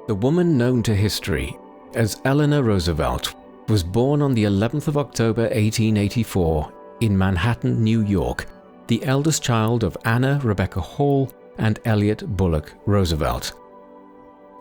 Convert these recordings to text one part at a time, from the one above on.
The woman known to history as Eleanor Roosevelt was born on the 11th of October 1884 in Manhattan, New York, the eldest child of Anna Rebecca Hall and Elliot Bullock Roosevelt.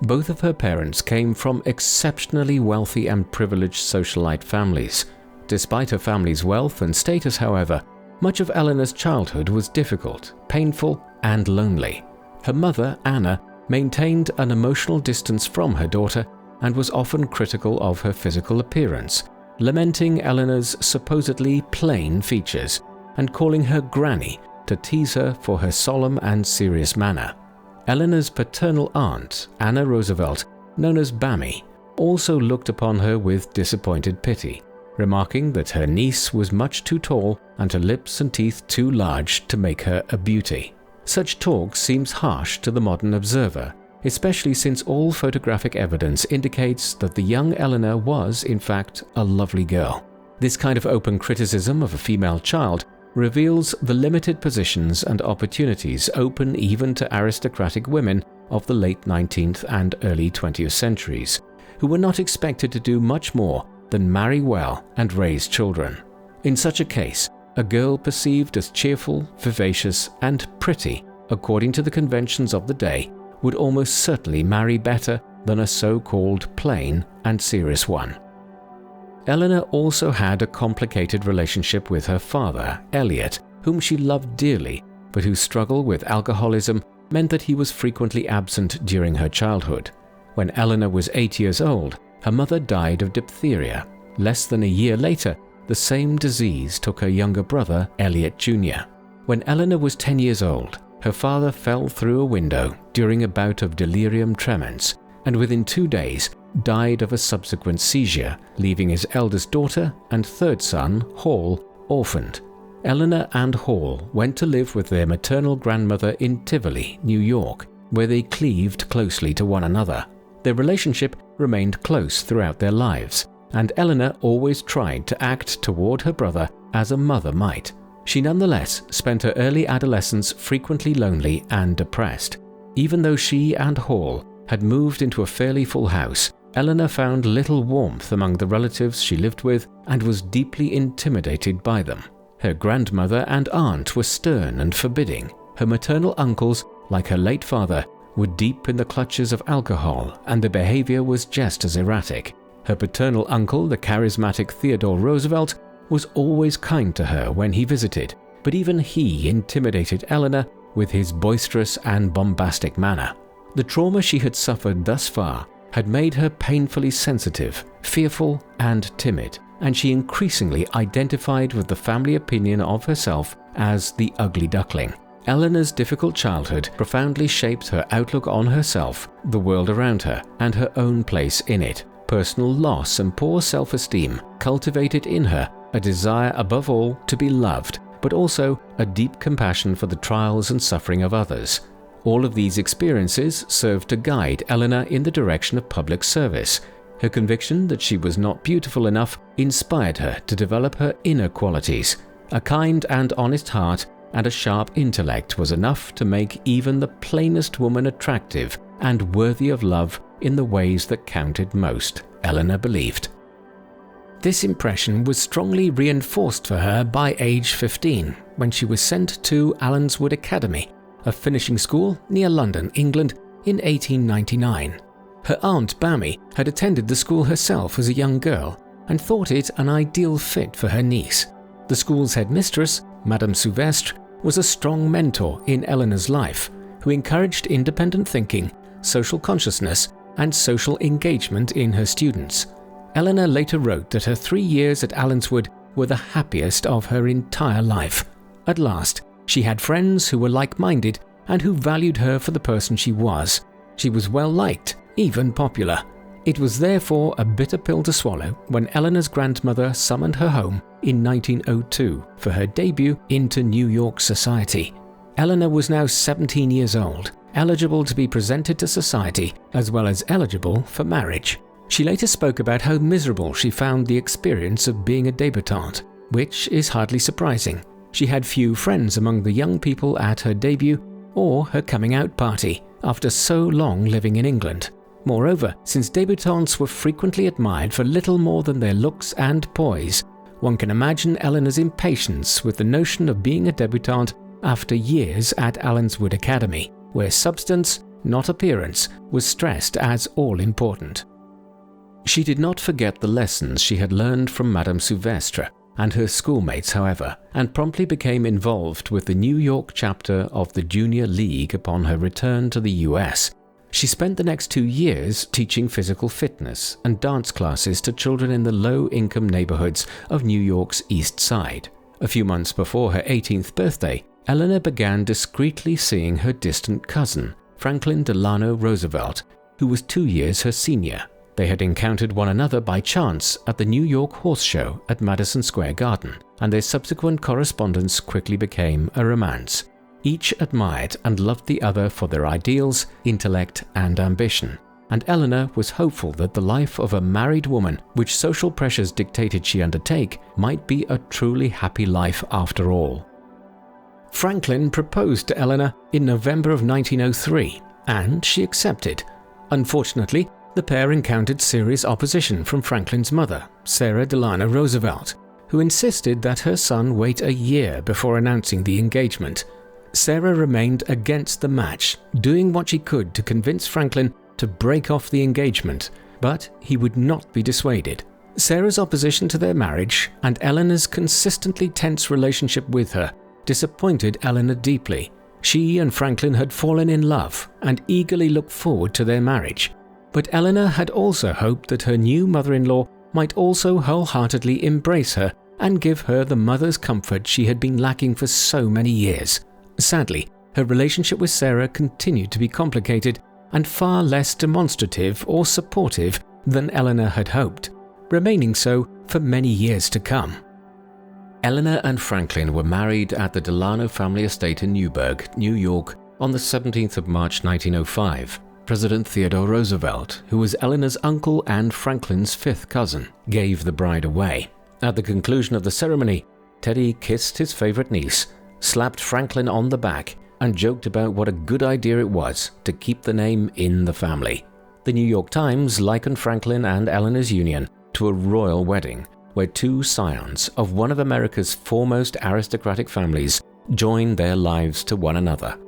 Both of her parents came from exceptionally wealthy and privileged socialite families. Despite her family's wealth and status, however, much of Eleanor's childhood was difficult, painful, and lonely. Her mother, Anna, maintained an emotional distance from her daughter and was often critical of her physical appearance, lamenting Eleanor's supposedly plain features and calling her granny to tease her for her solemn and serious manner. Eleanor's paternal aunt, Anna Roosevelt, known as Bamie, also looked upon her with disappointed pity, remarking that her niece was much too tall and her lips and teeth too large to make her a beauty. Such talk seems harsh to the modern observer, especially since all photographic evidence indicates that the young Eleanor was, in fact, a lovely girl. This kind of open criticism of a female child reveals the limited positions and opportunities open even to aristocratic women of the late 19th and early 20th centuries, who were not expected to do much more than marry well and raise children. In such a case, a girl perceived as cheerful, vivacious, and pretty, according to the conventions of the day, would almost certainly marry better than a so-called plain and serious one. Eleanor also had a complicated relationship with her father, Elliot, whom she loved dearly, but whose struggle with alcoholism meant that he was frequently absent during her childhood. When Eleanor was 8 years old, her mother died of diphtheria. Less than a year later, the same disease took her younger brother, Elliot Jr. When Eleanor was 10 years old, her father fell through a window during a bout of delirium tremens, and within 2 days died of a subsequent seizure, leaving his eldest daughter and third son, Hall, orphaned. Eleanor and Hall went to live with their maternal grandmother in Tivoli, New York, where they cleaved closely to one another. Their relationship remained close throughout their lives, and Eleanor always tried to act toward her brother as a mother might. She nonetheless spent her early adolescence frequently lonely and depressed. Even though she and Hall had moved into a fairly full house, Eleanor found little warmth among the relatives she lived with and was deeply intimidated by them. Her grandmother and aunt were stern and forbidding. Her maternal uncles, like her late father, were deep in the clutches of alcohol, and their behavior was just as erratic. Her paternal uncle, the charismatic Theodore Roosevelt, was always kind to her when he visited, but even he intimidated Eleanor with his boisterous and bombastic manner. The trauma she had suffered thus far had made her painfully sensitive, fearful, and timid, and she increasingly identified with the family opinion of herself as the ugly duckling. Eleanor's difficult childhood profoundly shaped her outlook on herself, the world around her, and her own place in it. Personal loss and poor self-esteem cultivated in her a desire above all to be loved, but also a deep compassion for the trials and suffering of others. All of these experiences served to guide Eleanor in the direction of public service. Her conviction that she was not beautiful enough inspired her to develop her inner qualities. A kind and honest heart and a sharp intellect was enough to make even the plainest woman attractive and worthy of love in the ways that counted most, Eleanor believed. This impression was strongly reinforced for her by age 15, when she was sent to Allenswood Academy, a finishing school near London, England, in 1899. Her aunt Bamie had attended the school herself as a young girl and thought it an ideal fit for her niece. The school's headmistress, Madame Souvestre, was a strong mentor in Eleanor's life, who encouraged independent thinking, social consciousness, and social engagement in her students. Eleanor later wrote that her 3 years at Allenswood were the happiest of her entire life. At last, she had friends who were like-minded and who valued her for the person she was. She was well-liked, even popular. It was therefore a bitter pill to swallow when Eleanor's grandmother summoned her home in 1902 for her debut into New York society. Eleanor was now 17 years old, eligible to be presented to society, as well as eligible for marriage. She later spoke about how miserable she found the experience of being a debutante, which is hardly surprising. She had few friends among the young people at her debut or her coming-out party after so long living in England. Moreover, since debutantes were frequently admired for little more than their looks and poise, one can imagine Eleanor's impatience with the notion of being a debutante after years at Allenswood Academy, where substance, not appearance, was stressed as all-important. She did not forget the lessons she had learned from Madame Souvestre and her schoolmates, however, and promptly became involved with the New York chapter of the Junior League upon her return to the US. She spent the next 2 years teaching physical fitness and dance classes to children in the low-income neighborhoods of New York's East Side. A few months before her 18th birthday, Eleanor began discreetly seeing her distant cousin, Franklin Delano Roosevelt, who was 2 years her senior. They had encountered one another by chance at the New York Horse Show at Madison Square Garden, and their subsequent correspondence quickly became a romance. Each admired and loved the other for their ideals, intellect, and ambition, and Eleanor was hopeful that the life of a married woman, which social pressures dictated she undertake, might be a truly happy life after all. Franklin proposed to Eleanor in November of 1903, and she accepted. Unfortunately, the pair encountered serious opposition from Franklin's mother, Sarah Delano Roosevelt, who insisted that her son wait a year before announcing the engagement. Sarah remained against the match, doing what she could to convince Franklin to break off the engagement, but he would not be dissuaded. Sarah's opposition to their marriage and Eleanor's consistently tense relationship with her disappointed Eleanor deeply. She and Franklin had fallen in love and eagerly looked forward to their marriage. But Eleanor had also hoped that her new mother-in-law might also wholeheartedly embrace her and give her the mother's comfort she had been lacking for so many years. Sadly, her relationship with Sarah continued to be complicated and far less demonstrative or supportive than Eleanor had hoped, remaining so for many years to come. Eleanor and Franklin were married at the Delano family estate in Newburgh, New York, on the 17th of March 1905. President Theodore Roosevelt, who was Eleanor's uncle and Franklin's fifth cousin, gave the bride away. At the conclusion of the ceremony, Teddy kissed his favorite niece, slapped Franklin on the back, and joked about what a good idea it was to keep the name in the family. The New York Times likened Franklin and Eleanor's union to a royal wedding, where two scions of one of America's foremost aristocratic families joined their lives to one another.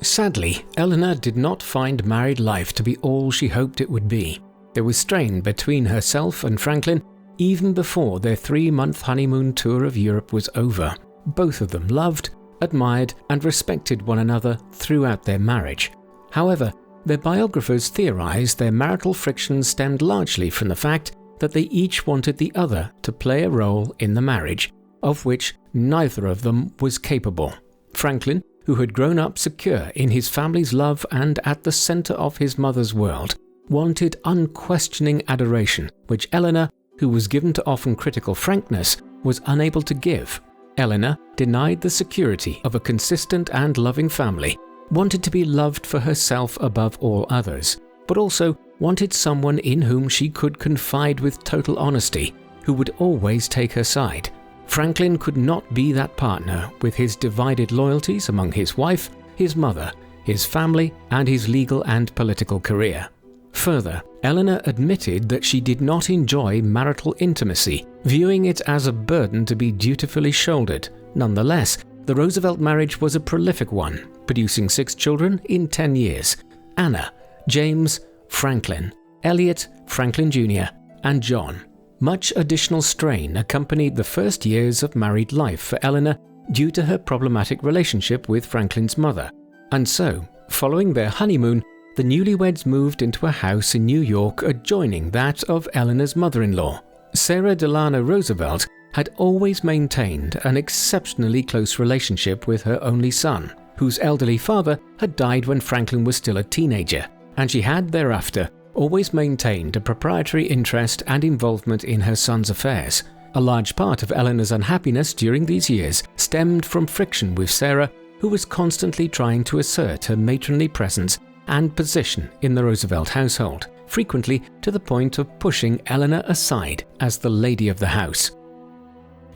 Sadly, Eleanor did not find married life to be all she hoped it would be. There was strain between herself and Franklin even before their 3-month honeymoon tour of Europe was over. Both of them loved, admired, and respected one another throughout their marriage. However, their biographers theorized their marital friction stemmed largely from the fact that they each wanted the other to play a role in the marriage, of which neither of them was capable. Franklin, who had grown up secure in his family's love and at the center of his mother's world, wanted unquestioning adoration, which Eleanor, who was given to often critical frankness, was unable to give. Eleanor, denied the security of a consistent and loving family, wanted to be loved for herself above all others, but also wanted someone in whom she could confide with total honesty, who would always take her side. Franklin could not be that partner with his divided loyalties among his wife, his mother, his family, and his legal and political career. Further, Eleanor admitted that she did not enjoy marital intimacy, viewing it as a burden to be dutifully shouldered. Nonetheless, the Roosevelt marriage was a prolific one, producing 6 children in 10 years: Anna, James, Franklin, Elliot, Franklin Jr., and John. Much additional strain accompanied the first years of married life for Eleanor due to her problematic relationship with Franklin's mother. And so, following their honeymoon, the newlyweds moved into a house in New York adjoining that of Eleanor's mother-in-law. Sarah Delano Roosevelt had always maintained an exceptionally close relationship with her only son, whose elderly father had died when Franklin was still a teenager, and she had thereafter always maintained a proprietary interest and involvement in her son's affairs. A large part of Eleanor's unhappiness during these years stemmed from friction with Sarah, who was constantly trying to assert her matronly presence and position in the Roosevelt household, frequently to the point of pushing Eleanor aside as the lady of the house.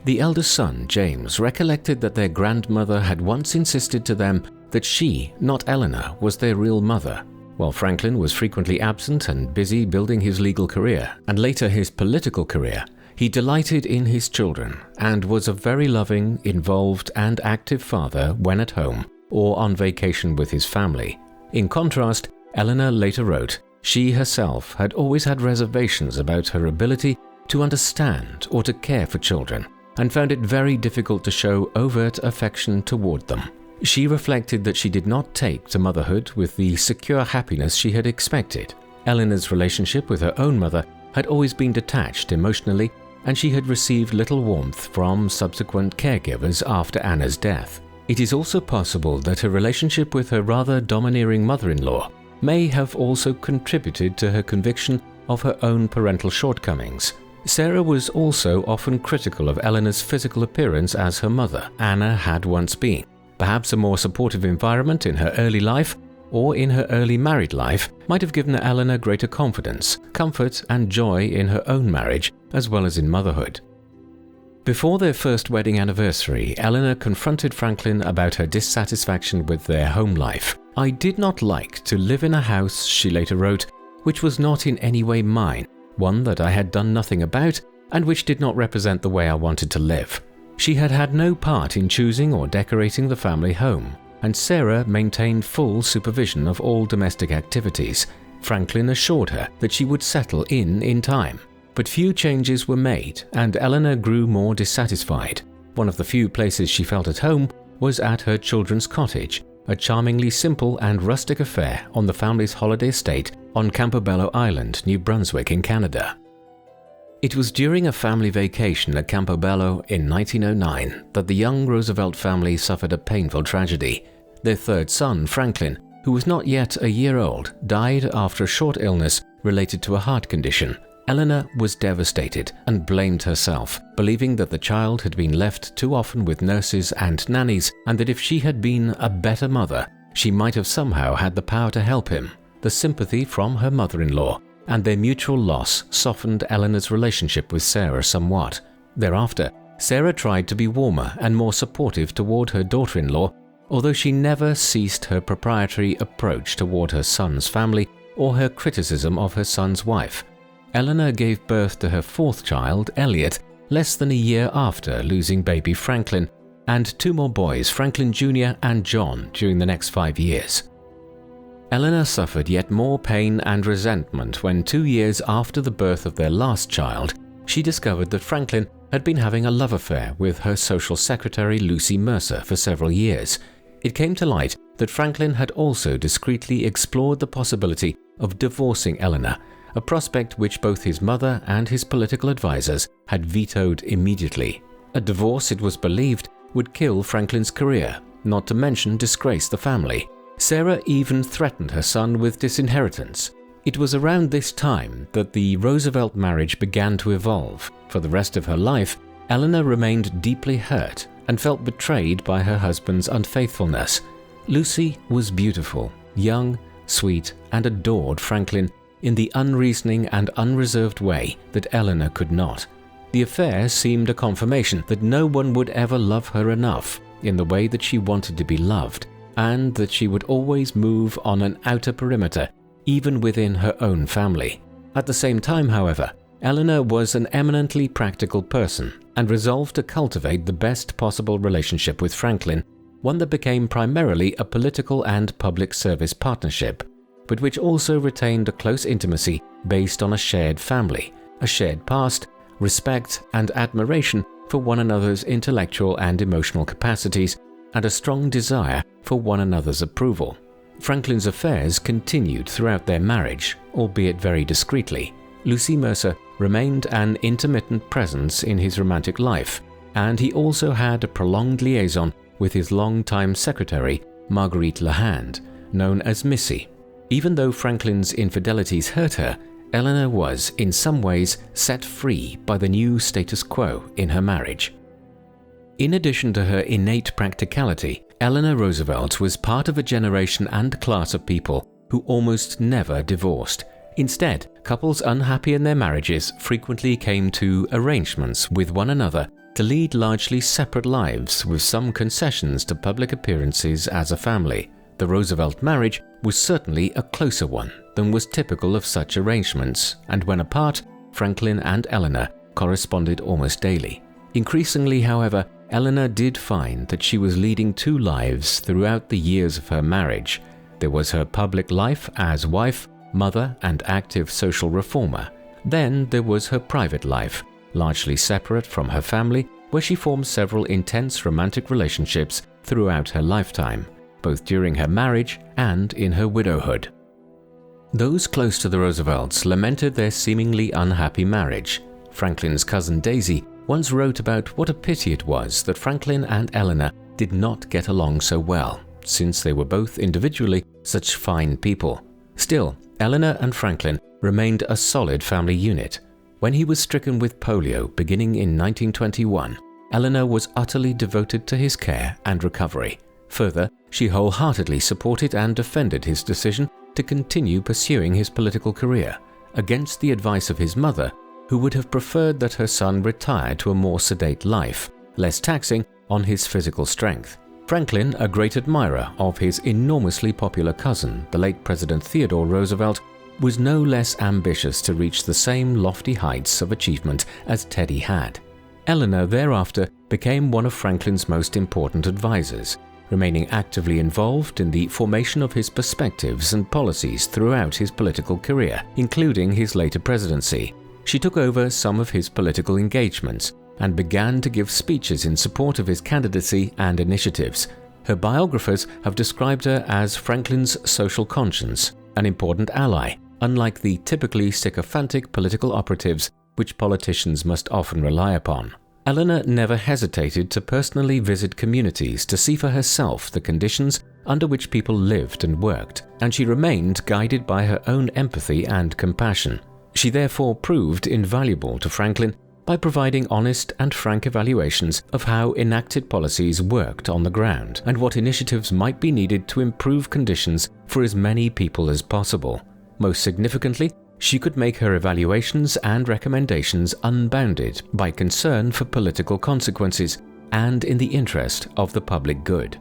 The eldest son, James, recollected that their grandmother had once insisted to them that she, not Eleanor, was their real mother. While Franklin was frequently absent and busy building his legal career, and later his political career, he delighted in his children and was a very loving, involved, and active father when at home or on vacation with his family. In contrast, Eleanor later wrote, she herself had always had reservations about her ability to understand or to care for children, and found it very difficult to show overt affection toward them. She reflected that she did not take to motherhood with the secure happiness she had expected. Eleanor's relationship with her own mother had always been detached emotionally, and she had received little warmth from subsequent caregivers after Anna's death. It is also possible that her relationship with her rather domineering mother-in-law may have also contributed to her conviction of her own parental shortcomings. Sarah was also often critical of Eleanor's physical appearance as her mother, Anna, had once been. Perhaps a more supportive environment in her early life or in her early married life might have given Eleanor greater confidence, comfort, and joy in her own marriage as well as in motherhood. Before their first wedding anniversary, Eleanor confronted Franklin about her dissatisfaction with their home life. I did not like to live in a house, she later wrote, which was not in any way mine, one that I had done nothing about, and which did not represent the way I wanted to live. She had had no part in choosing or decorating the family home, and Sarah maintained full supervision of all domestic activities. Franklin assured her that she would settle in time. But few changes were made, and Eleanor grew more dissatisfied. One of the few places she felt at home was at her children's cottage, a charmingly simple and rustic affair on the family's holiday estate on Campobello Island, New Brunswick in Canada. It was during a family vacation at Campobello in 1909 that the young Roosevelt family suffered a painful tragedy. Their third son, Franklin, who was not yet a year old, died after a short illness related to a heart condition. Eleanor was devastated and blamed herself, believing that the child had been left too often with nurses and nannies, and that if she had been a better mother, she might have somehow had the power to help him. The sympathy from her mother-in-law and their mutual loss softened Eleanor's relationship with Sarah somewhat. Thereafter, Sarah tried to be warmer and more supportive toward her daughter-in-law, although she never ceased her proprietary approach toward her son's family or her criticism of her son's wife. Eleanor gave birth to her fourth child, Elliot, less than a year after losing baby Franklin, and two more boys, Franklin Jr. and John, during the next 5 years. Eleanor suffered yet more pain and resentment when 2 years after the birth of their last child, she discovered that Franklin had been having a love affair with her social secretary Lucy Mercer for several years. It came to light that Franklin had also discreetly explored the possibility of divorcing Eleanor, a prospect which both his mother and his political advisors had vetoed immediately. A divorce, it was believed, would kill Franklin's career, not to mention disgrace the family. Sarah even threatened her son with disinheritance. It was around this time that the Roosevelt marriage began to evolve. For the rest of her life, Eleanor remained deeply hurt and felt betrayed by her husband's unfaithfulness. Lucy was beautiful, young, sweet, and adored Franklin in the unreasoning and unreserved way that Eleanor could not. The affair seemed a confirmation that no one would ever love her enough in the way that she wanted to be loved, and that she would always move on an outer perimeter, even within her own family. At the same time, however, Eleanor was an eminently practical person and resolved to cultivate the best possible relationship with Franklin, one that became primarily a political and public service partnership, but which also retained a close intimacy based on a shared family, a shared past, respect and admiration for one another's intellectual and emotional capacities, and a strong desire for one another's approval. Franklin's affairs continued throughout their marriage, albeit very discreetly. Lucy Mercer remained an intermittent presence in his romantic life, and he also had a prolonged liaison with his longtime secretary, Marguerite LeHand, known as Missy. Even though Franklin's infidelities hurt her, Eleanor was, in some ways, set free by the new status quo in her marriage. In addition to her innate practicality, Eleanor Roosevelt was part of a generation and class of people who almost never divorced. Instead, couples unhappy in their marriages frequently came to arrangements with one another to lead largely separate lives with some concessions to public appearances as a family. The Roosevelt marriage was certainly a closer one than was typical of such arrangements, and when apart, Franklin and Eleanor corresponded almost daily. Increasingly, however, Eleanor did find that she was leading two lives throughout the years of her marriage. There was her public life as wife, mother, and active social reformer. Then there was her private life, largely separate from her family, where she formed several intense romantic relationships throughout her lifetime, both during her marriage and in her widowhood. Those close to the Roosevelts lamented their seemingly unhappy marriage. Franklin's cousin Daisy once wrote about what a pity it was that Franklin and Eleanor did not get along so well, since they were both individually such fine people. Still, Eleanor and Franklin remained a solid family unit. When he was stricken with polio beginning in 1921, Eleanor was utterly devoted to his care and recovery. Further, she wholeheartedly supported and defended his decision to continue pursuing his political career, against the advice of his mother, who would have preferred that her son retire to a more sedate life, less taxing on his physical strength. Franklin, a great admirer of his enormously popular cousin, the late President Theodore Roosevelt, was no less ambitious to reach the same lofty heights of achievement as Teddy had. Eleanor thereafter became one of Franklin's most important advisors, remaining actively involved in the formation of his perspectives and policies throughout his political career, including his later presidency. She took over some of his political engagements and began to give speeches in support of his candidacy and initiatives. Her biographers have described her as Franklin's social conscience, an important ally, unlike the typically sycophantic political operatives which politicians must often rely upon. Eleanor never hesitated to personally visit communities to see for herself the conditions under which people lived and worked, and she remained guided by her own empathy and compassion. She therefore proved invaluable to Franklin by providing honest and frank evaluations of how enacted policies worked on the ground and what initiatives might be needed to improve conditions for as many people as possible. Most significantly, she could make her evaluations and recommendations unbounded by concern for political consequences and in the interest of the public good.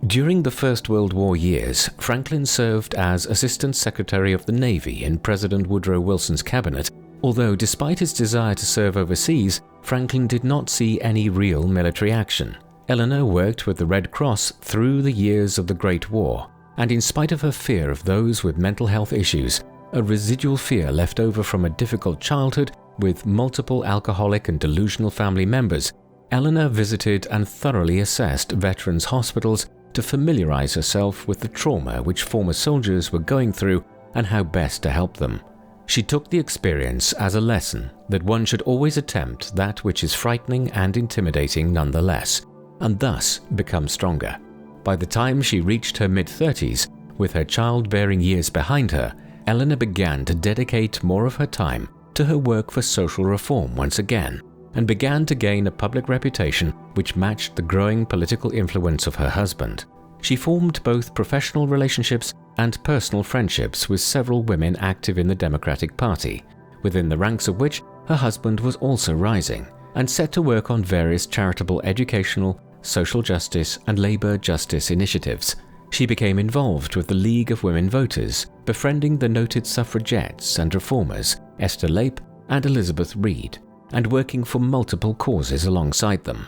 During the First World War years, Franklin served as Assistant Secretary of the Navy in President Woodrow Wilson's cabinet, although despite his desire to serve overseas, Franklin did not see any real military action. Eleanor worked with the Red Cross through the years of the Great War, and in spite of her fear of those with mental health issues, a residual fear left over from a difficult childhood with multiple alcoholic and delusional family members, Eleanor visited and thoroughly assessed veterans' hospitals to familiarize herself with the trauma which former soldiers were going through and how best to help them. She took the experience as a lesson that one should always attempt that which is frightening and intimidating nonetheless, and thus become stronger. By the time she reached her mid-30s, with her childbearing years behind her, Eleanor began to dedicate more of her time to her work for social reform once again, and began to gain a public reputation which matched the growing political influence of her husband. She formed both professional relationships and personal friendships with several women active in the Democratic Party, within the ranks of which her husband was also rising, and set to work on various charitable, educational, social justice, and labor justice initiatives. She became involved with the League of Women Voters, befriending the noted suffragettes and reformers Esther Lape and Elizabeth Reed, and working for multiple causes alongside them.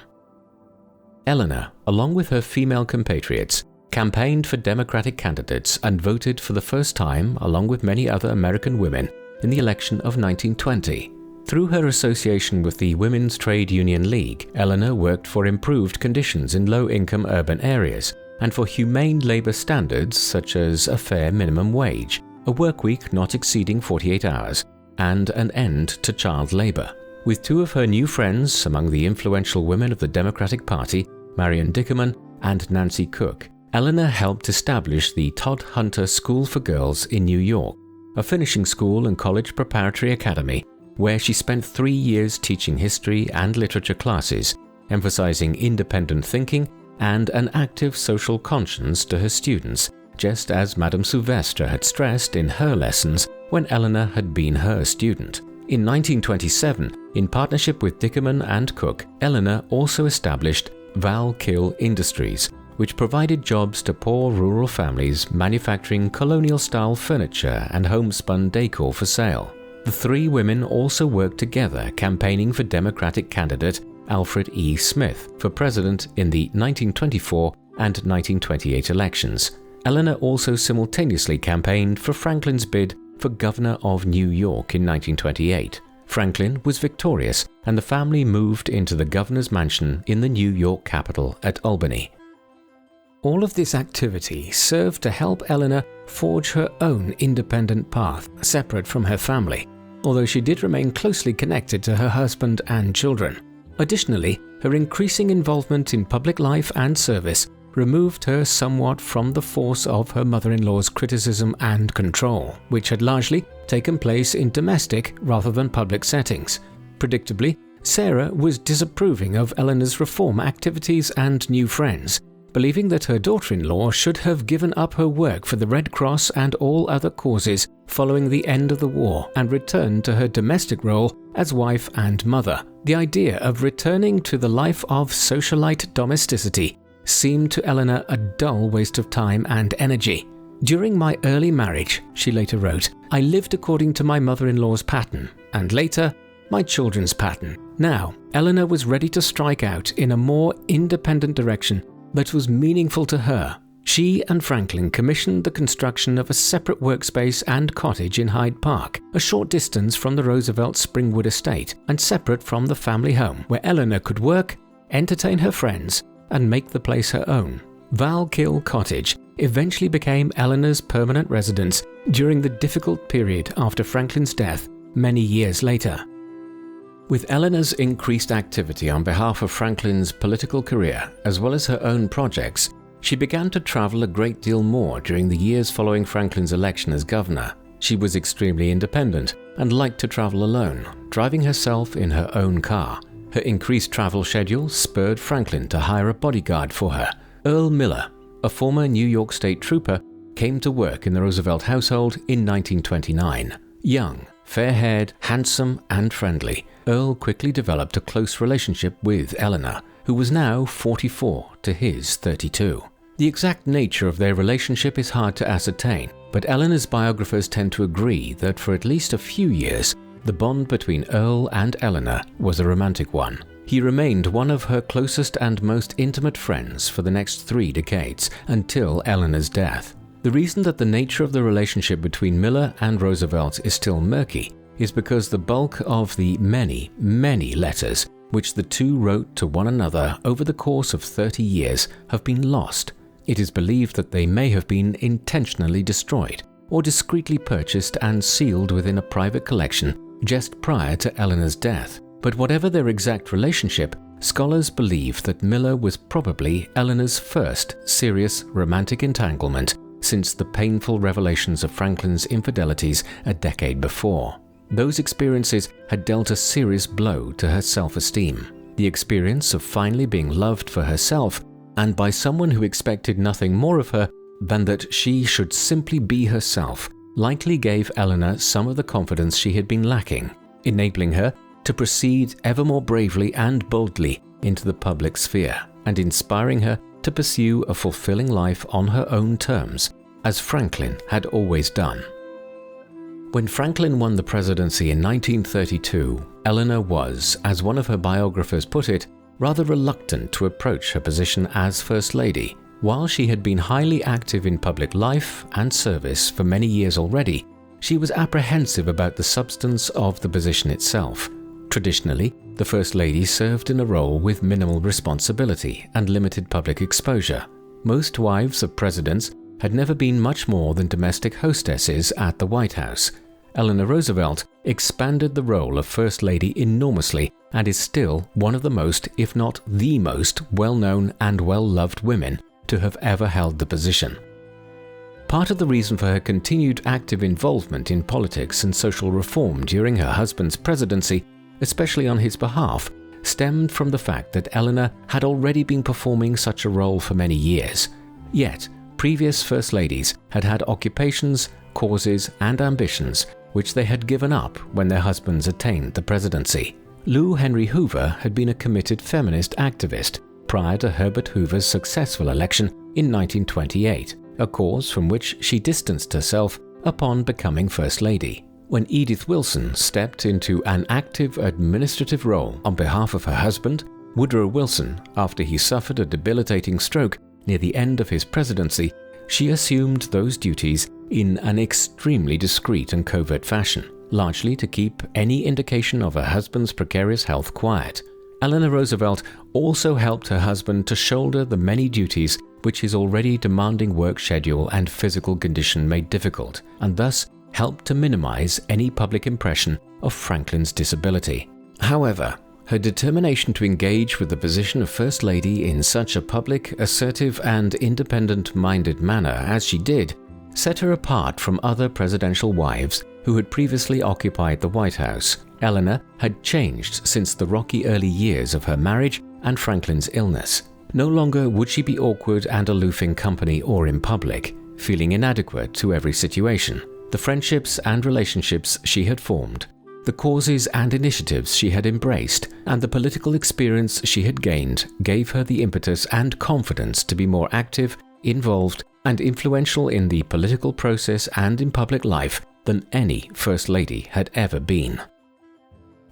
Eleanor, along with her female compatriots, campaigned for Democratic candidates and voted for the first time, along with many other American women, in the election of 1920. Through her association with the Women's Trade Union League, Eleanor worked for improved conditions in low-income urban areas and for humane labor standards such as a fair minimum wage, a workweek not exceeding 48 hours, and an end to child labor. With two of her new friends among the influential women of the Democratic Party, Marian Anderson and Nancy Cook, Eleanor helped establish the Todd Hunter School for Girls in New York, a finishing school and college preparatory academy where she spent 3 years teaching history and literature classes, emphasizing independent thinking and an active social conscience to her students, just as Madame Souvestre had stressed in her lessons when Eleanor had been her student. In 1927, in partnership with Dickerman and Cook, Eleanor also established Val Kill Industries, which provided jobs to poor rural families manufacturing colonial-style furniture and homespun decor for sale. The three women also worked together campaigning for Democratic candidate Alfred E. Smith for president in the 1924 and 1928 elections. Eleanor also simultaneously campaigned for Franklin's bid for governor of New York in 1928. Franklin was victorious, and the family moved into the governor's mansion in the New York capital at Albany. All of this activity served to help Eleanor forge her own independent path, separate from her family, although she did remain closely connected to her husband and children. Additionally, her increasing involvement in public life and service removed her somewhat from the force of her mother-in-law's criticism and control, which had largely taken place in domestic rather than public settings. Predictably, Sarah was disapproving of Eleanor's reform activities and new friends, believing that her daughter-in-law should have given up her work for the Red Cross and all other causes following the end of the war and returned to her domestic role as wife and mother. The idea of returning to the life of socialite domesticity seemed to Eleanor a dull waste of time and energy. "During my early marriage," she later wrote, "I lived according to my mother-in-law's pattern, and later, my children's pattern." Now, Eleanor was ready to strike out in a more independent direction that was meaningful to her. She and Franklin commissioned the construction of a separate workspace and cottage in Hyde Park, a short distance from the Roosevelt Springwood estate and separate from the family home, where Eleanor could work, entertain her friends, and make the place her own. Valkill Cottage eventually became Eleanor's permanent residence during the difficult period after Franklin's death many years later. With Eleanor's increased activity on behalf of Franklin's political career, as well as her own projects, she began to travel a great deal more during the years following Franklin's election as governor. She was extremely independent and liked to travel alone, driving herself in her own car. Her increased travel schedule spurred Franklin to hire a bodyguard for her. Earl Miller, a former New York State trooper, came to work in the Roosevelt household in 1929. Young, fair-haired, handsome, and friendly, Earl quickly developed a close relationship with Eleanor, who was now 44 to his 32. The exact nature of their relationship is hard to ascertain, but Eleanor's biographers tend to agree that for at least a few years, the bond between Earl and Eleanor was a romantic one. He remained one of her closest and most intimate friends for the next 3 decades, until Eleanor's death. The reason that the nature of the relationship between Miller and Roosevelt is still murky is because the bulk of the many, many letters which the two wrote to one another over the course of 30 years have been lost. It is believed that they may have been intentionally destroyed or discreetly purchased and sealed within a private collection just prior to Eleanor's death. But whatever their exact relationship, scholars believe that Miller was probably Eleanor's first serious romantic entanglement since the painful revelations of Franklin's infidelities a decade before. Those experiences had dealt a serious blow to her self-esteem. The experience of finally being loved for herself and by someone who expected nothing more of her than that she should simply be herself likely gave Eleanor some of the confidence she had been lacking, enabling her to proceed ever more bravely and boldly into the public sphere, and inspiring her to pursue a fulfilling life on her own terms, as Franklin had always done. When Franklin won the presidency in 1932, Eleanor was, as one of her biographers put it, rather reluctant to approach her position as First Lady. While she had been highly active in public life and service for many years already, she was apprehensive about the substance of the position itself. Traditionally, the First Lady served in a role with minimal responsibility and limited public exposure. Most wives of presidents had never been much more than domestic hostesses at the White House. Eleanor Roosevelt expanded the role of First Lady enormously and is still one of the most, if not the most, well-known and well-loved women to have ever held the position. Part of the reason for her continued active involvement in politics and social reform during her husband's presidency, especially on his behalf, stemmed from the fact that Eleanor had already been performing such a role for many years. Yet, previous First Ladies had had occupations, causes, and ambitions which they had given up when their husbands attained the presidency. Henry Hoover had been a committed feminist activist, prior to Herbert Hoover's successful election in 1928, a cause from which she distanced herself upon becoming First Lady. When Edith Wilson stepped into an active administrative role on behalf of her husband, Woodrow Wilson, after he suffered a debilitating stroke near the end of his presidency, she assumed those duties in an extremely discreet and covert fashion, largely to keep any indication of her husband's precarious health quiet. Eleanor Roosevelt also helped her husband to shoulder the many duties which his already demanding work schedule and physical condition made difficult, and thus helped to minimize any public impression of Franklin's disability. However, her determination to engage with the position of First Lady in such a public, assertive, and independent-minded manner as she did set her apart from other presidential wives who had previously occupied the White House. Eleanor had changed since the rocky early years of her marriage and Franklin's illness. No longer would she be awkward and aloof in company or in public, feeling inadequate to every situation. The friendships and relationships she had formed, the causes and initiatives she had embraced, and the political experience she had gained gave her the impetus and confidence to be more active, involved, and influential in the political process and in public life than any First Lady had ever been.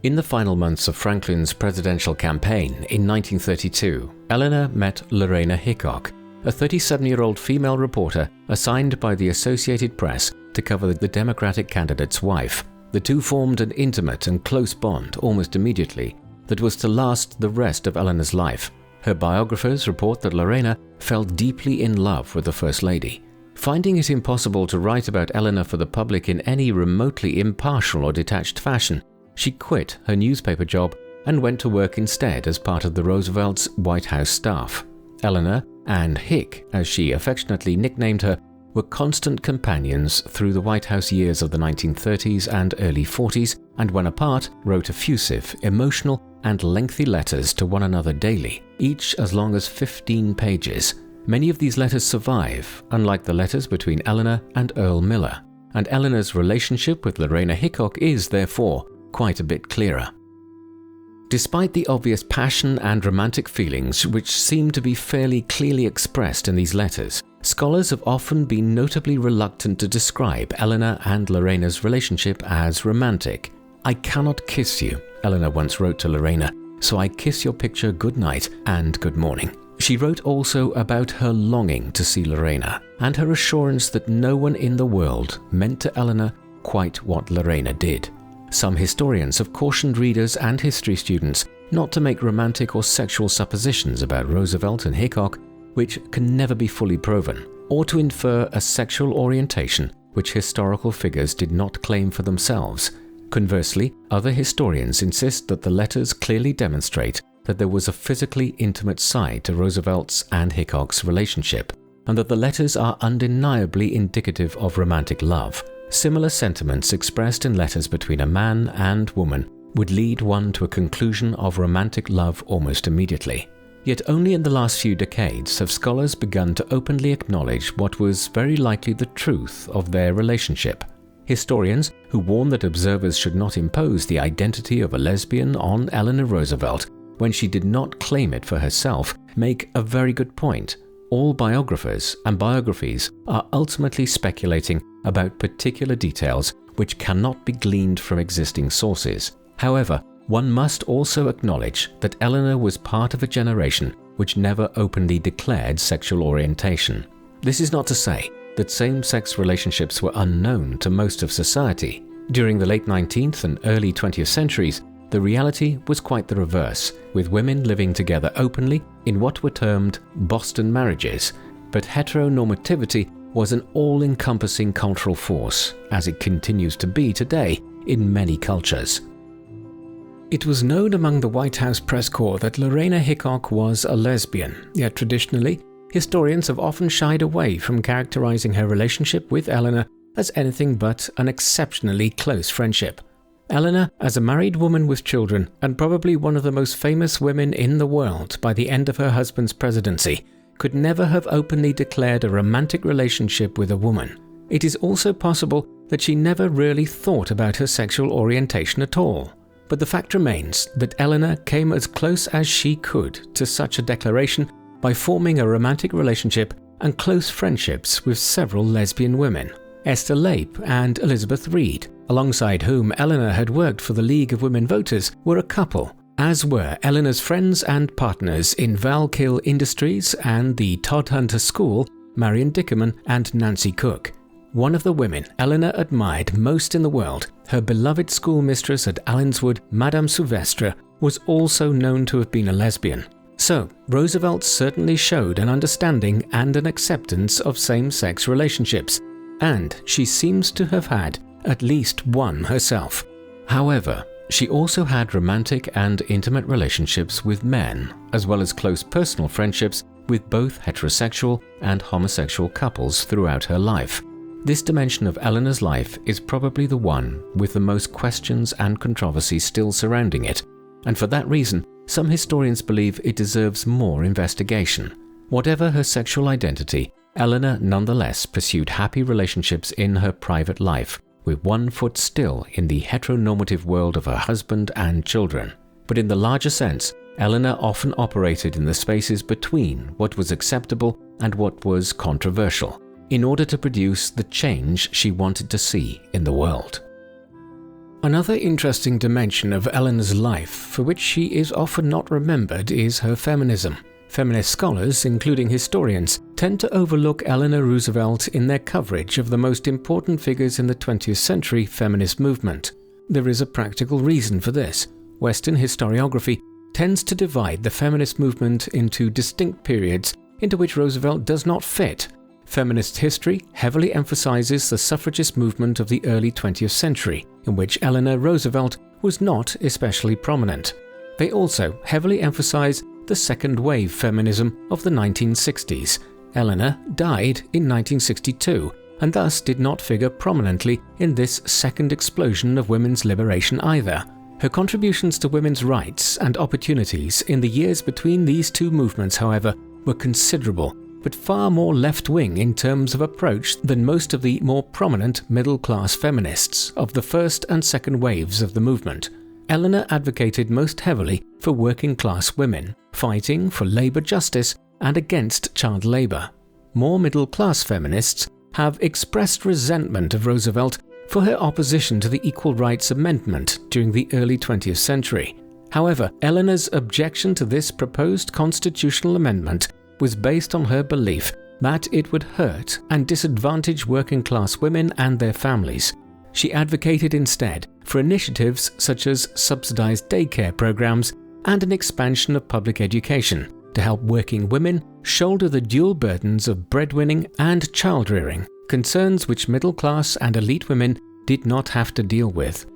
In the final months of Franklin's presidential campaign in 1932, Eleanor met Lorena Hickok, a 37-year-old female reporter assigned by the Associated Press to cover the Democratic candidate's wife. The two formed an intimate and close bond almost immediately that was to last the rest of Eleanor's life. Her biographers report that Lorena fell deeply in love with the First Lady. Finding it impossible to write about Eleanor for the public in any remotely impartial or detached fashion, she quit her newspaper job and went to work instead as part of the Roosevelt's White House staff. Eleanor, and Hick, as she affectionately nicknamed her, were constant companions through the White House years of the 1930s and early 40s, and when apart, wrote effusive, emotional, and lengthy letters to one another daily, each as long as 15 pages. Many of these letters survive, unlike the letters between Eleanor and Earl Miller, and Eleanor's relationship with Lorena Hickok is, therefore, quite a bit clearer. Despite the obvious passion and romantic feelings which seem to be fairly clearly expressed in these letters, scholars have often been notably reluctant to describe Eleanor and Lorena's relationship as romantic. "I cannot kiss you," Eleanor once wrote to Lorena, "so I kiss your picture good night and good morning." She wrote also about her longing to see Lorena and her assurance that no one in the world meant to Eleanor quite what Lorena did. Some historians have cautioned readers and history students not to make romantic or sexual suppositions about Roosevelt and Hickok which can never be fully proven, or to infer a sexual orientation which historical figures did not claim for themselves. Conversely, other historians insist that the letters clearly demonstrate that there was a physically intimate side to Roosevelt's and Hickok's relationship, and that the letters are undeniably indicative of romantic love. Similar sentiments expressed in letters between a man and woman would lead one to a conclusion of romantic love almost immediately. Yet only in the last few decades have scholars begun to openly acknowledge what was very likely the truth of their relationship. Historians, who warn that observers should not impose the identity of a lesbian on Eleanor Roosevelt when she did not claim it for herself, make a very good point. All biographers and biographies are ultimately speculating about particular details which cannot be gleaned from existing sources. However, one must also acknowledge that Eleanor was part of a generation which never openly declared sexual orientation. This is not to say that same-sex relationships were unknown to most of society. During the late 19th and early 20th centuries, the reality was quite the reverse, with women living together openly in what were termed Boston marriages, but heteronormativity was an all-encompassing cultural force, as it continues to be today in many cultures. It was known among the White House press corps that Lorena Hickok was a lesbian, yet traditionally, historians have often shied away from characterizing her relationship with Eleanor as anything but an exceptionally close friendship. Eleanor, as a married woman with children, and probably one of the most famous women in the world by the end of her husband's presidency, could never have openly declared a romantic relationship with a woman. It is also possible that she never really thought about her sexual orientation at all. but the fact remains that Eleanor came as close as she could to such a declaration by forming a romantic relationship and close friendships with several lesbian women, Esther Lape and Elizabeth Reed, alongside whom Eleanor had worked for the League of Women Voters, were a couple, as were Eleanor's friends and partners in Valkill Industries and the Todhunter School, Marian Dickerman and Nancy Cook. One of the women Eleanor admired most in the world, her beloved schoolmistress at Allenswood, Madame Souvestre, was also known to have been a lesbian. So, Roosevelt certainly showed an understanding and an acceptance of same-sex relationships, and she seems to have had at least one herself. However, she also had romantic and intimate relationships with men, as well as close personal friendships with both heterosexual and homosexual couples throughout her life. This dimension of Eleanor's life is probably the one with the most questions and controversy still surrounding it, and for that reason, some historians believe it deserves more investigation. Whatever her sexual identity, Eleanor nonetheless pursued happy relationships in her private life, with one foot still in the heteronormative world of her husband and children. But in the larger sense, Eleanor often operated in the spaces between what was acceptable and what was controversial, in order to produce the change she wanted to see in the world. Another interesting dimension of Eleanor's life, for which she is often not remembered, is her feminism. Feminist scholars, including historians, tend to overlook Eleanor Roosevelt in their coverage of the most important figures in the 20th century feminist movement. There is a practical reason for this. Western historiography tends to divide the feminist movement into distinct periods into which Roosevelt does not fit. Feminist history heavily emphasizes the suffragist movement of the early 20th century, in which Eleanor Roosevelt was not especially prominent. They also heavily emphasize the second wave feminism of the 1960s. Eleanor died in 1962 and thus did not figure prominently in this second explosion of women's liberation either. Her contributions to women's rights and opportunities in the years between these two movements, however, were considerable, but far more left-wing in terms of approach than most of the more prominent middle-class feminists of the first and second waves of the movement. Eleanor advocated most heavily for working-class women, fighting for labor justice and against child labor. More middle-class feminists have expressed resentment of Roosevelt for her opposition to the Equal Rights Amendment during the early 20th century. However, Eleanor's objection to this proposed constitutional amendment was based on her belief that it would hurt and disadvantage working-class women and their families. She advocated instead for initiatives such as subsidized daycare programs and an expansion of public education to help working women shoulder the dual burdens of breadwinning and child-rearing, concerns which middle-class and elite women did not have to deal with.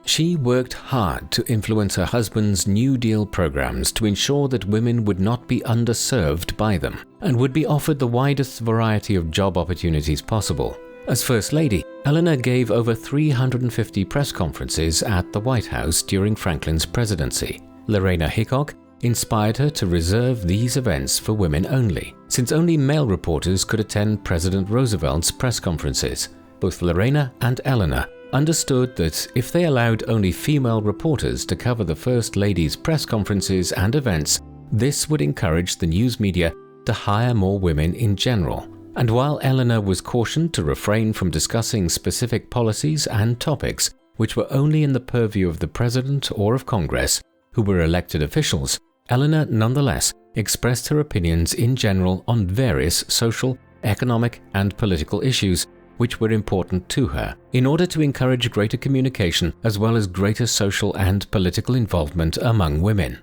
She worked hard to influence her husband's New Deal programs to ensure that women would not be underserved by them and would be offered the widest variety of job opportunities possible. As First Lady, Eleanor gave over 350 press conferences at the White House during Franklin's presidency. Lorena Hickok inspired her to reserve these events for women only, since only male reporters could attend President Roosevelt's press conferences. Both Lorena and Eleanor understood that if they allowed only female reporters to cover the First Lady's press conferences and events, this would encourage the news media to hire more women in general. And while Eleanor was cautioned to refrain from discussing specific policies and topics which were only in the purview of the President or of Congress, who were elected officials, Eleanor nonetheless expressed her opinions in general on various social, economic, and political issues which were important to her, in order to encourage greater communication as well as greater social and political involvement among women.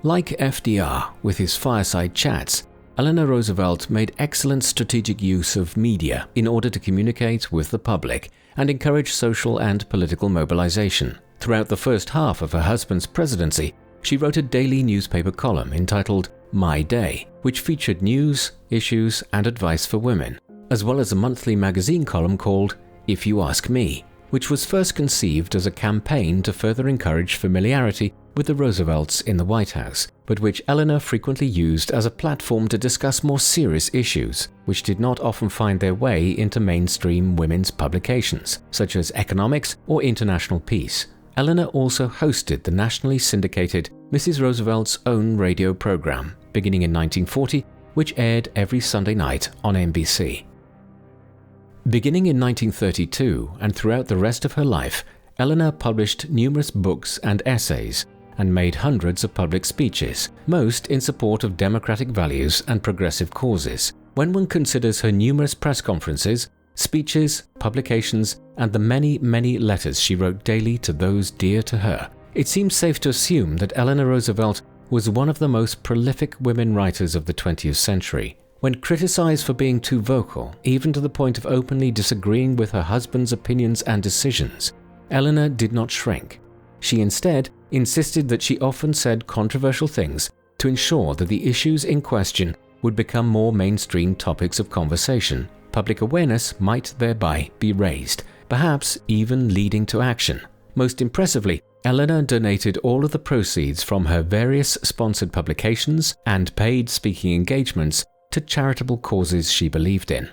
Like FDR with his fireside chats, Eleanor Roosevelt made excellent strategic use of media in order to communicate with the public and encourage social and political mobilization. Throughout the first half of her husband's presidency, she wrote a daily newspaper column entitled My Day, which featured news, issues, and advice for women, as well as a monthly magazine column called If You Ask Me, which was first conceived as a campaign to further encourage familiarity with the Roosevelts in the White House, but which Eleanor frequently used as a platform to discuss more serious issues, which did not often find their way into mainstream women's publications, such as economics or international peace. Eleanor also hosted the nationally syndicated Mrs. Roosevelt's Own radio program, beginning in 1940, which aired every Sunday night on NBC. Beginning in 1932 and throughout the rest of her life, Eleanor published numerous books and essays and made hundreds of public speeches, most in support of democratic values and progressive causes. When one considers her numerous press conferences, speeches, publications, and the many, many letters she wrote daily to those dear to her, it seems safe to assume that Eleanor Roosevelt was one of the most prolific women writers of the 20th century. When criticized for being too vocal, even to the point of openly disagreeing with her husband's opinions and decisions, Eleanor did not shrink. She instead insisted that she often said controversial things to ensure that the issues in question would become more mainstream topics of conversation. Public awareness might thereby be raised, perhaps even leading to action. Most impressively, Eleanor donated all of the proceeds from her various sponsored publications and paid speaking engagements to charitable causes she believed in.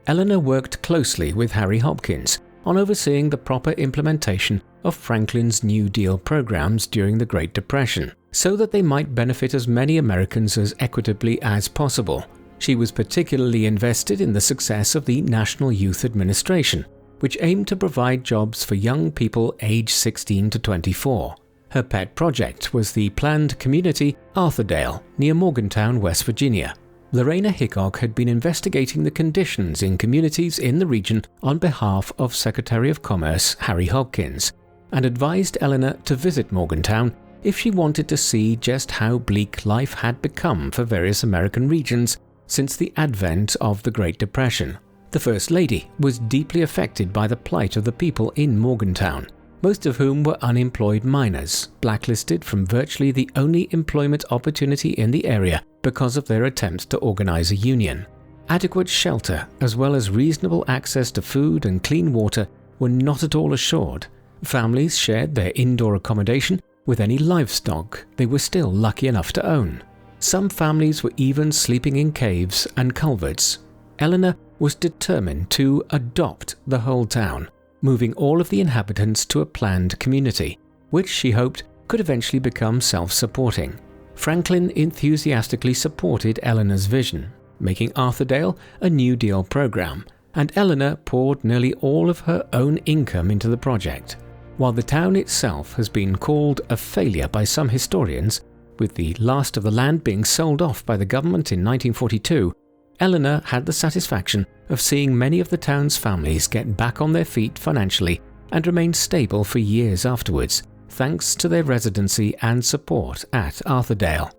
Eleanor worked closely with Harry Hopkins on overseeing the proper implementation of Franklin's New Deal programs during the Great Depression, so that they might benefit as many Americans as equitably as possible. She was particularly invested in the success of the National Youth Administration, which aimed to provide jobs for young people aged 16 to 24. Her pet project was the planned community Arthurdale near Morgantown, West Virginia. Lorena Hickok had been investigating the conditions in communities in the region on behalf of Secretary of Commerce Harry Hopkins, and advised Eleanor to visit Morgantown if she wanted to see just how bleak life had become for various American regions since the advent of the Great Depression. The First Lady was deeply affected by the plight of the people in Morgantown, most of whom were unemployed miners, blacklisted from virtually the only employment opportunity in the area because of their attempts to organize a union. Adequate shelter, as well as reasonable access to food and clean water, were not at all assured. Families shared their indoor accommodation with any livestock they were still lucky enough to own. Some families were even sleeping in caves and culverts. Eleanor was determined to adopt the whole town, moving all of the inhabitants to a planned community, which she hoped could eventually become self-supporting. Franklin enthusiastically supported Eleanor's vision, making Arthurdale a New Deal program, and Eleanor poured nearly all of her own income into the project. While the town itself has been called a failure by some historians, with the last of the land being sold off by the government in 1942, Eleanor had the satisfaction of seeing many of the town's families get back on their feet financially and remain stable for years afterwards, thanks to their residency and support at Arthurdale.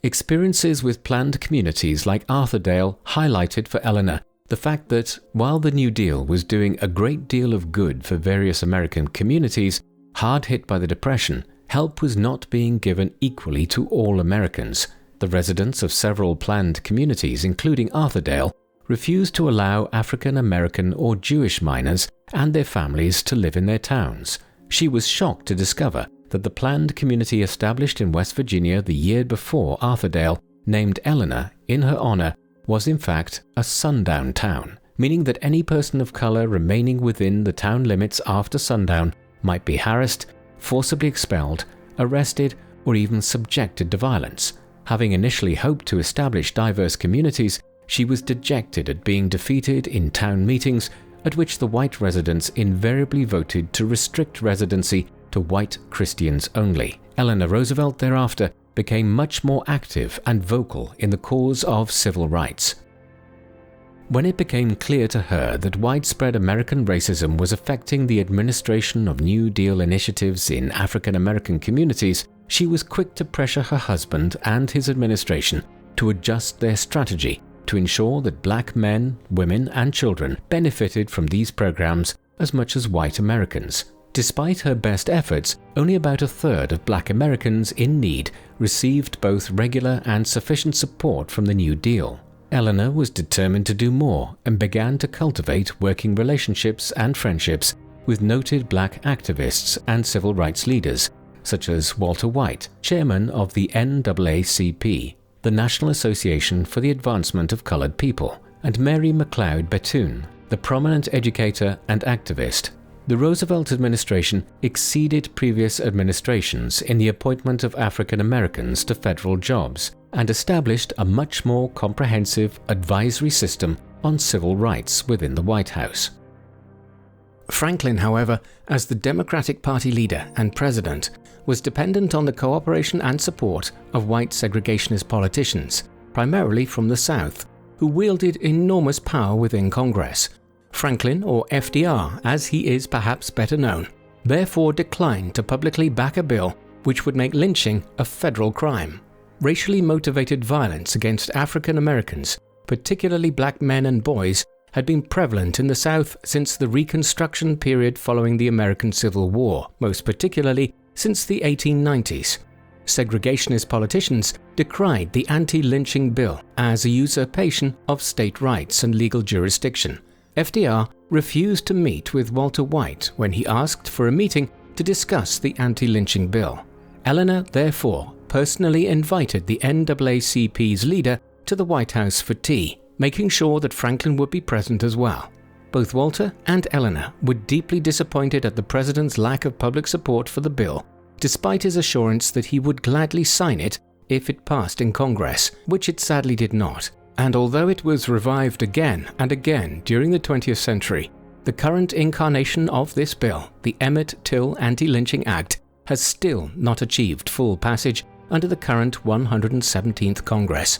Experiences with planned communities like Arthurdale highlighted for Eleanor the fact that while the New Deal was doing a great deal of good for various American communities hard hit by the Depression, help was not being given equally to all Americans. The residents of several planned communities, including Arthurdale, refused to allow African American or Jewish miners and their families to live in their towns. She was shocked to discover that the planned community established in West Virginia the year before Arthurdale, named Eleanor in her honor, was in fact a sundown town, meaning that any person of color remaining within the town limits after sundown might be harassed, forcibly expelled, arrested, or even subjected to violence. Having initially hoped to establish diverse communities, she was dejected at being defeated in town meetings at which the white residents invariably voted to restrict residency to white Christians only. Eleanor Roosevelt thereafter became much more active and vocal in the cause of civil rights. When it became clear to her that widespread American racism was affecting the administration of New Deal initiatives in African American communities, she was quick to pressure her husband and his administration to adjust their strategy to ensure that black men, women, and children benefited from these programs as much as white Americans. Despite her best efforts, only about a third of black Americans in need received both regular and sufficient support from the New Deal. Eleanor was determined to do more and began to cultivate working relationships and friendships with noted black activists and civil rights leaders, such as Walter White, chairman of the NAACP, the National Association for the Advancement of Colored People, and Mary McLeod Bethune, the prominent educator and activist. The Roosevelt administration exceeded previous administrations in the appointment of African Americans to federal jobs and established a much more comprehensive advisory system on civil rights within the White House. Franklin, however, as the Democratic Party leader and president, was dependent on the cooperation and support of white segregationist politicians, primarily from the South, who wielded enormous power within Congress. Franklin, or FDR as he is perhaps better known, therefore declined to publicly back a bill which would make lynching a federal crime. Racially motivated violence against African Americans, particularly black men and boys, had been prevalent in the South since the Reconstruction period following the American Civil War, most particularly since the 1890s. Segregationist politicians decried the anti-lynching bill as a usurpation of state rights and legal jurisdiction. FDR refused to meet with Walter White when he asked for a meeting to discuss the anti-lynching bill. Eleanor, therefore, personally invited the NAACP's leader to the White House for tea, making sure that Franklin would be present as well. Both Walter and Eleanor were deeply disappointed at the president's lack of public support for the bill, despite his assurance that he would gladly sign it if it passed in Congress, which it sadly did not. And although it was revived again and again during the 20th century, the current incarnation of this bill, the Emmett Till Anti-Lynching Act, has still not achieved full passage under the current 117th Congress.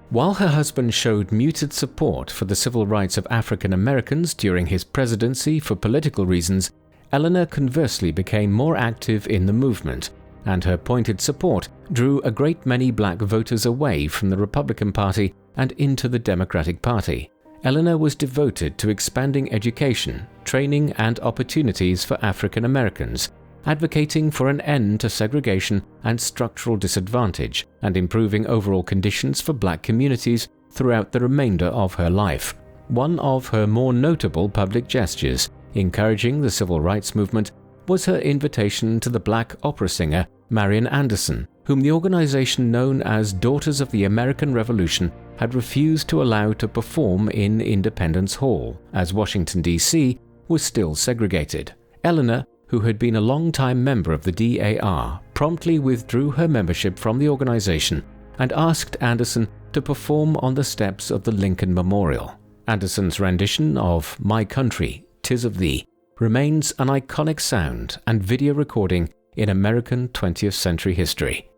While her husband showed muted support for the civil rights of African Americans during his presidency for political reasons, Eleanor conversely became more active in the movement, and her pointed support drew a great many black voters away from the Republican Party and into the Democratic Party. Eleanor was devoted to expanding education, training, and opportunities for African Americans, advocating for an end to segregation and structural disadvantage, and improving overall conditions for black communities throughout the remainder of her life. One of her more notable public gestures, encouraging the civil rights movement, was her invitation to the black opera singer Marian Anderson, whom the organization known as Daughters of the American Revolution had refused to allow to perform in Independence Hall, as Washington, D.C. was still segregated. Eleanor, who had been a long-time member of the DAR, promptly withdrew her membership from the organization and asked Anderson to perform on the steps of the Lincoln Memorial. Anderson's rendition of My Country, 'Tis of Thee remains an iconic sound and video recording in American 20th century history.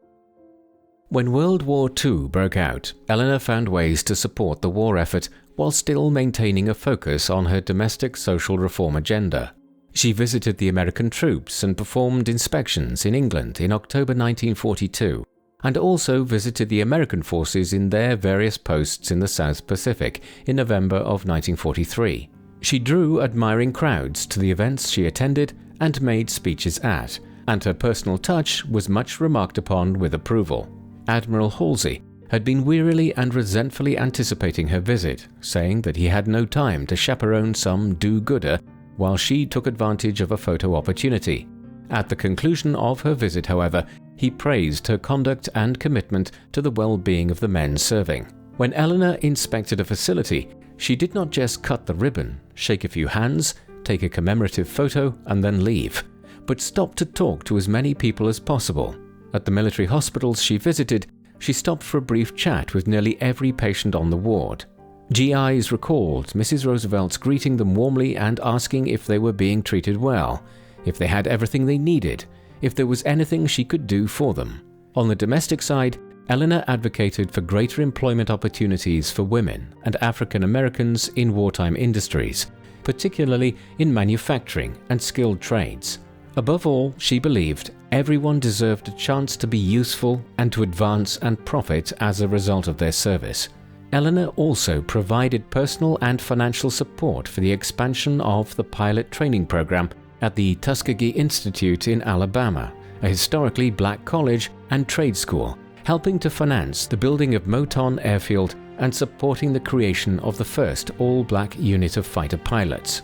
When World War II broke out, Eleanor found ways to support the war effort while still maintaining a focus on her domestic social reform agenda. She visited the American troops and performed inspections in England in October 1942, and also visited the American forces in their various posts in the South Pacific in November of 1943. She drew admiring crowds to the events she attended and made speeches at, and her personal touch was much remarked upon with approval. Admiral Halsted had been wearily and resentfully anticipating her visit, saying that he had no time to chaperone some do-gooder while she took advantage of a photo opportunity. At the conclusion of her visit, however, he praised her conduct and commitment to the well-being of the men serving. When Eleanor inspected a facility, she did not just cut the ribbon, shake a few hands, take a commemorative photo, and then leave, but stopped to talk to as many people as possible. At the military hospitals she visited, she stopped for a brief chat with nearly every patient on the ward. GIs recalled Mrs. Roosevelt's greeting them warmly and asking if they were being treated well, if they had everything they needed, if there was anything she could do for them. On the domestic side, Eleanor advocated for greater employment opportunities for women and African Americans in wartime industries, particularly in manufacturing and skilled trades. Above all, she believed everyone deserved a chance to be useful and to advance and profit as a result of their service. Eleanor also provided personal and financial support for the expansion of the pilot training program at the Tuskegee Institute in Alabama, a historically black college and trade school, helping to finance the building of Moton Airfield and supporting the creation of the first all-black unit of fighter pilots.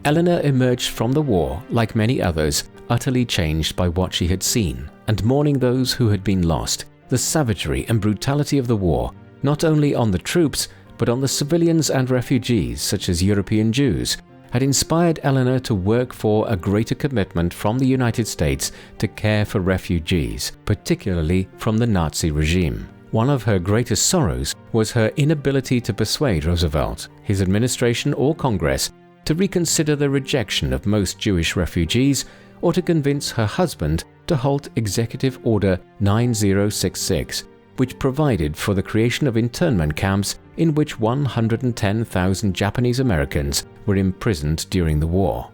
Eleanor emerged from the war, like many others, utterly changed by what she had seen, and mourning those who had been lost, the savagery and brutality of the war, not only on the troops, but on the civilians and refugees such as European Jews, had inspired Eleanor to work for a greater commitment from the United States to care for refugees, particularly from the Nazi regime. One of her greatest sorrows was her inability to persuade Roosevelt, his administration or Congress to reconsider the rejection of most Jewish refugees, or to convince her husband to halt Executive Order 9066, which provided for the creation of internment camps in which 110,000 Japanese Americans were imprisoned during the war.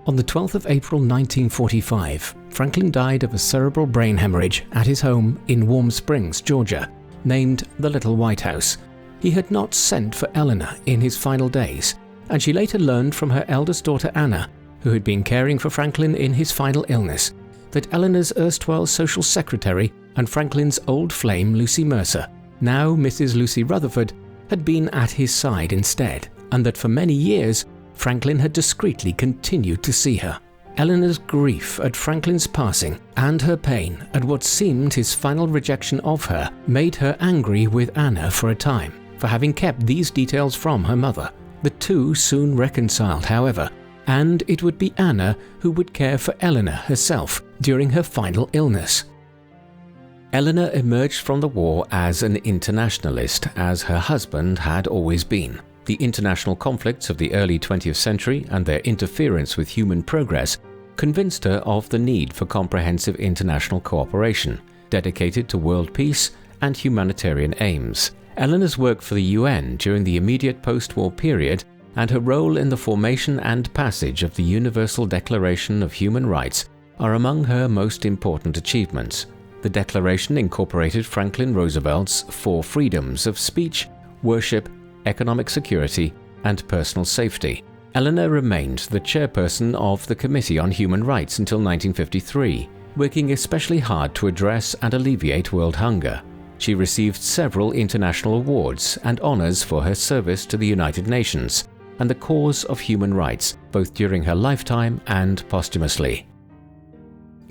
On the 12th of April 1945, Franklin died of a cerebral brain hemorrhage at his home in Warm Springs, Georgia, named the Little White House. He had not sent for Eleanor in his final days, and she later learned from her eldest daughter Anna, who had been caring for Franklin in his final illness, that Eleanor's erstwhile social secretary and Franklin's old flame Lucy Mercer, now Mrs. Lucy Rutherfurd, had been at his side instead, and that for many years Franklin had discreetly continued to see her. Eleanor's grief at Franklin's passing and her pain at what seemed his final rejection of her made her angry with Anna for a time, for having kept these details from her mother. The two soon reconciled, however, and it would be Anna who would care for Eleanor herself during her final illness. Eleanor emerged from the war as an internationalist, as her husband had always been. The international conflicts of the early 20th century and their interference with human progress convinced her of the need for comprehensive international cooperation, dedicated to world peace and humanitarian aims. Eleanor's work for the UN during the immediate post-war period and her role in the formation and passage of the Universal Declaration of Human Rights are among her most important achievements. The Declaration incorporated Franklin Roosevelt's 4 freedoms of speech, worship, economic security, and personal safety. Eleanor remained the chairperson of the Committee on Human Rights until 1953, working especially hard to address and alleviate world hunger. She received several international awards and honors for her service to the United Nations and the cause of human rights, both during her lifetime and posthumously.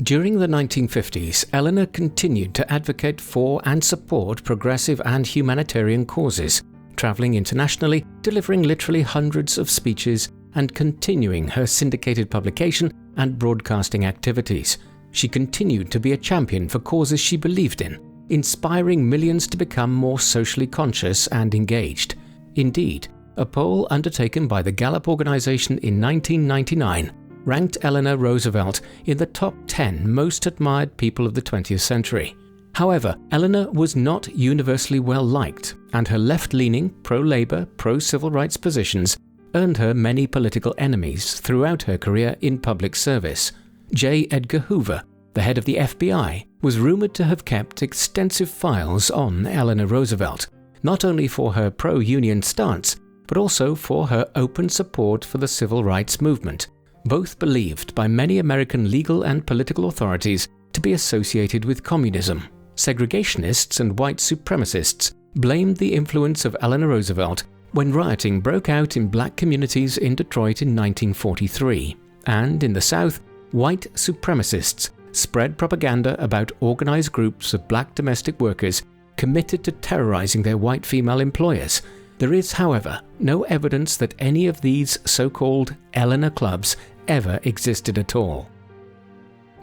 During the 1950s, Eleanor continued to advocate for and support progressive and humanitarian causes, traveling internationally, delivering literally hundreds of speeches, and continuing her syndicated publication and broadcasting activities. She continued to be a champion for causes she believed in, inspiring millions to become more socially conscious and engaged. Indeed, a poll undertaken by the Gallup organization in 1999 ranked Eleanor Roosevelt in the top 10 most admired people of the 20th century. However, Eleanor was not universally well liked, and her left-leaning, pro-labor, pro-civil rights positions earned her many political enemies throughout her career in public service. J. Edgar Hoover, the head of the FBI, was rumored to have kept extensive files on Eleanor Roosevelt, not only for her pro-union stance, but also for her open support for the civil rights movement, both believed by many American legal and political authorities to be associated with communism. Segregationists and white supremacists blamed the influence of Eleanor Roosevelt when rioting broke out in black communities in Detroit in 1943, and in the South, white supremacists spread propaganda about organized groups of black domestic workers committed to terrorizing their white female employers. There is, however, no evidence that any of these so-called Eleanor clubs ever existed at all.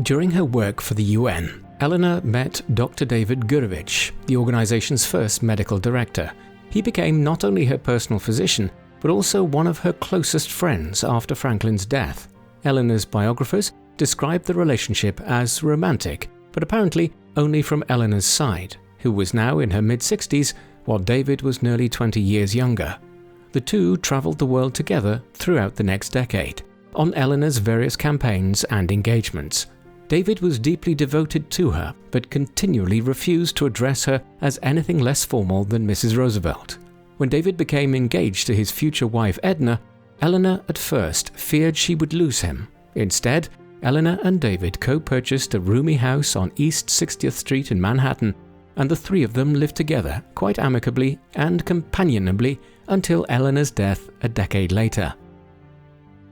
During her work for the UN, Eleanor met Dr. David Gurevich, the organization's first medical director. He became not only her personal physician, but also one of her closest friends after Franklin's death. Eleanor's biographers described the relationship as romantic, but apparently only from Eleanor's side, who was now in her mid-60s, while David was nearly 20 years younger. The two traveled the world together throughout the next decade, on Eleanor's various campaigns and engagements. David was deeply devoted to her, but continually refused to address her as anything less formal than Mrs. Roosevelt. When David became engaged to his future wife Edna, Eleanor at first feared she would lose him. Instead, Eleanor and David co-purchased a roomy house on East 60th Street in Manhattan, and the three of them lived together quite amicably and companionably until Eleanor's death a decade later.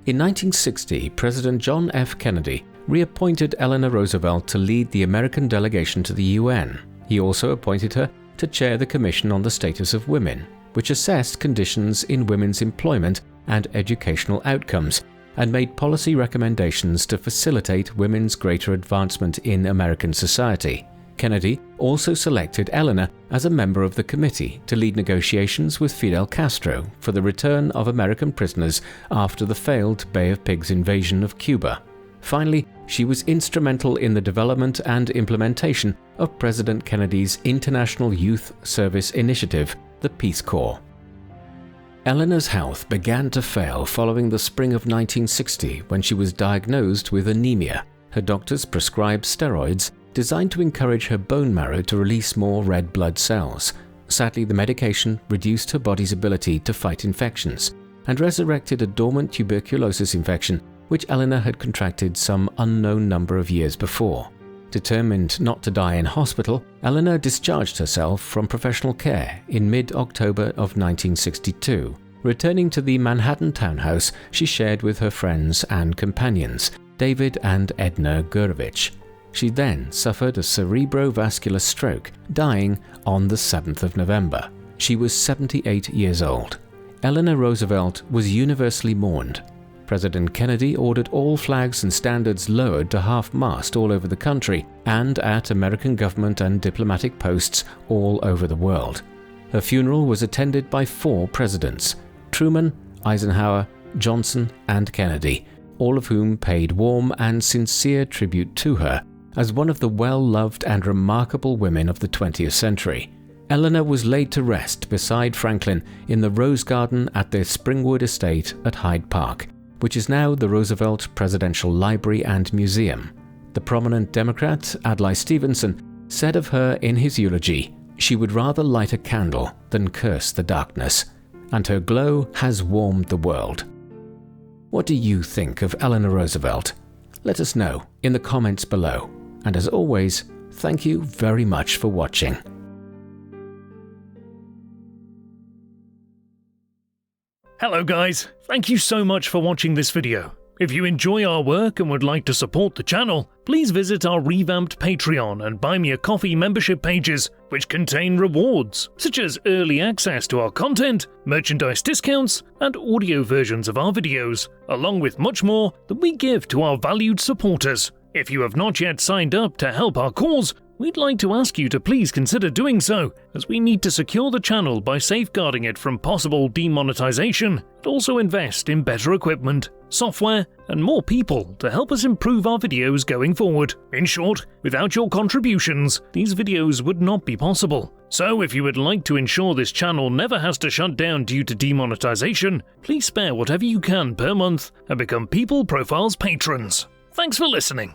In 1960, President John F. Kennedy reappointed Eleanor Roosevelt to lead the American delegation to the UN. He also appointed her to chair the Commission on the Status of Women. which assessed conditions in women's employment and educational outcomes, and made policy recommendations to facilitate women's greater advancement in American society. Kennedy also selected Eleanor as a member of the committee to lead negotiations with Fidel Castro for the return of American prisoners after the failed Bay of Pigs invasion of Cuba. Finally, she was instrumental in the development and implementation of President Kennedy's International Youth Service Initiative, the Peace Corps. Eleanor's health began to fail following the spring of 1960 when she was diagnosed with anemia. Her doctors prescribed steroids designed to encourage her bone marrow to release more red blood cells. Sadly, the medication reduced her body's ability to fight infections and resurrected a dormant tuberculosis infection which Eleanor had contracted some unknown number of years before. Determined not to die in hospital, Eleanor discharged herself from professional care in mid-October of 1962, returning to the Manhattan townhouse she shared with her friends and companions, David and Edna Gurevich. She then suffered a cerebrovascular stroke, dying on the 7th of November. She was 78 years old. Eleanor Roosevelt was universally mourned. President Kennedy ordered all flags and standards lowered to half-mast all over the country and at American government and diplomatic posts all over the world. Her funeral was attended by 4 presidents: Truman, Eisenhower, Johnson, and Kennedy, all of whom paid warm and sincere tribute to her as one of the well-loved and remarkable women of the 20th century. Eleanor was laid to rest beside Franklin in the Rose Garden at their Springwood estate at Hyde Park, which is now the Roosevelt Presidential Library and Museum. The prominent Democrat, Adlai Stevenson, said of her in his eulogy, "She would rather light a candle than curse the darkness, and her glow has warmed the world." What do you think of Eleanor Roosevelt? Let us know in the comments below. And as always, thank you very much for watching. Hello guys, thank you so much for watching this video. If you enjoy our work and would like to support the channel, please visit our revamped Patreon and Buy Me a Coffee membership pages, which contain rewards, such as early access to our content, merchandise discounts, and audio versions of our videos, along with much more that we give to our valued supporters. If you have not yet signed up to help our cause, we'd like to ask you to please consider doing so, as we need to secure the channel by safeguarding it from possible demonetization, and also invest in better equipment, software, and more people to help us improve our videos going forward. In short, without your contributions, these videos would not be possible. So if you would like to ensure this channel never has to shut down due to demonetization, please spare whatever you can per month and become People Profiles patrons. Thanks for listening.